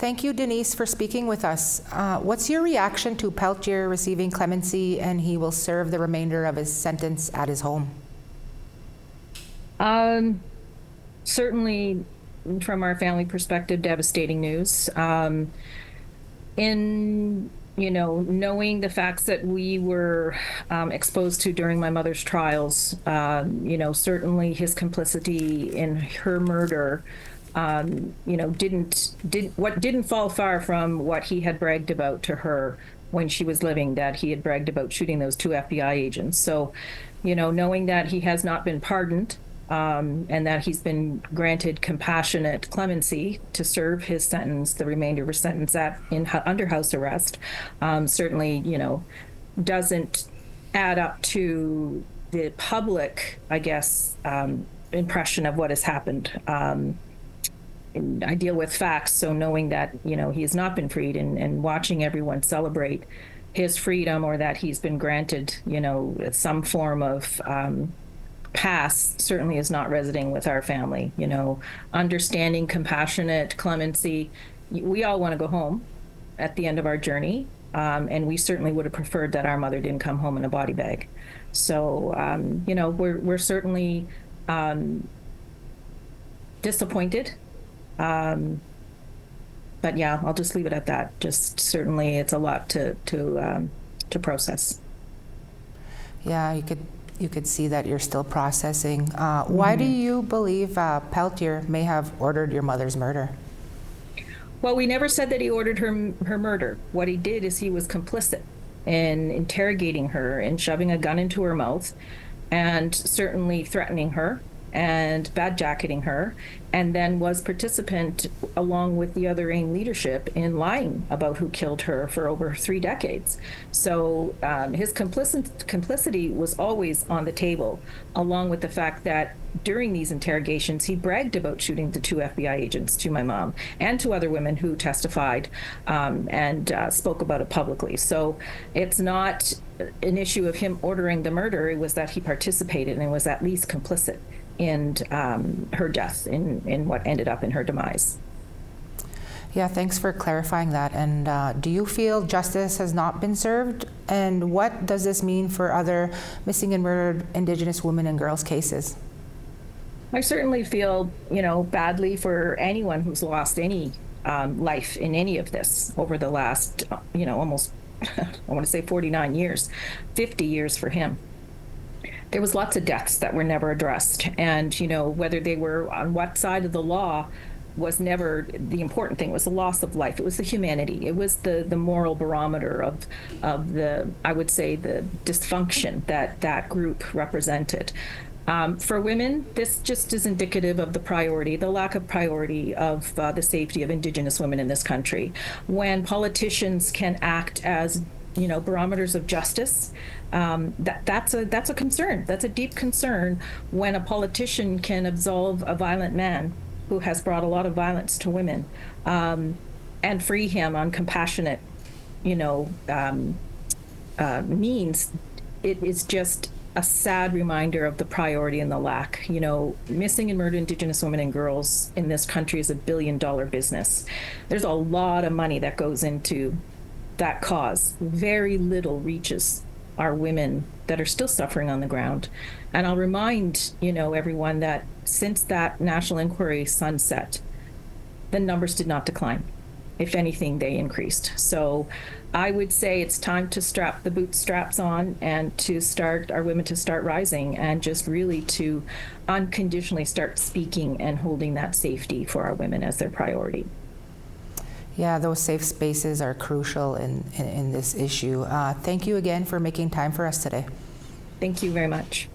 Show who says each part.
Speaker 1: Thank you, Denise, for speaking with us. What's your reaction to Peltier receiving clemency and he will serve the remainder of his sentence at his home?
Speaker 2: Certainly, from our family perspective, devastating news. Knowing the facts that we were exposed to during my mother's trials, certainly his complicity in her murder, didn't fall far from what he had bragged about to her when she was living, that he had bragged about shooting those 2 FBI agents. So, knowing that he has not been pardoned, and that he's been granted compassionate clemency to serve his sentence, the remainder of his sentence under house arrest, certainly, doesn't add up to the public, I guess, impression of what has happened. I deal with facts, so knowing that, he has not been freed and watching everyone celebrate his freedom, or that he's been granted, some form of pass, certainly is not resonating with our family. Understanding, compassionate clemency. We all want to go home at the end of our journey, and we certainly would have preferred that our mother didn't come home in a body bag. So, we're certainly disappointed. But yeah, I'll just leave it at that. Just certainly, it's a lot to process.
Speaker 1: Yeah, you could see that you're still processing. Why do you believe Peltier may have ordered your mother's murder?
Speaker 2: Well, we never said that he ordered her murder. What he did is he was complicit in interrogating her and shoving a gun into her mouth, and certainly threatening her and bad-jacketing her, and then was participant, along with the other AIM leadership, in lying about who killed her for over 3 decades. So his complicity was always on the table, along with the fact that during these interrogations, he bragged about shooting the 2 FBI agents to my mom and to other women who testified and spoke about it publicly. So it's not an issue of him ordering the murder. It was that he participated and was at least complicit in her death, in what ended up in her demise.
Speaker 1: Yeah, thanks for clarifying that. And do you feel justice has not been served? And what does this mean for other missing and murdered Indigenous women and girls cases?
Speaker 2: I certainly feel, badly for anyone who's lost any life in any of this over the last, almost, I want to say 49 years, 50 years for him. There was lots of deaths that were never addressed. And, whether they were on what side of the law was never the important thing. It was the loss of life. It was the humanity. It was the moral barometer of the, I would say, the dysfunction that group represented. For women, this just is indicative of the lack of priority of the safety of Indigenous women in this country. When politicians can act as barometers of justice, that's a concern. That's a deep concern when a politician can absolve a violent man who has brought a lot of violence to women, and free him on compassionate, means. It is just a sad reminder of the priority and the lack. Missing and murdered Indigenous women and girls in this country is $1 billion business. There's a lot of money that goes into that cause. Very little reaches our women that are still suffering on the ground. And I'll remind, everyone that since that national inquiry sunset, the numbers did not decline. If anything, they increased. So I would say it's time to strap the bootstraps on and to start our women to start rising, and just really to unconditionally start speaking and holding that safety for our women as their priority.
Speaker 1: Yeah, those safe spaces are crucial in this issue. Thank you again for making time for us today.
Speaker 2: Thank you very much.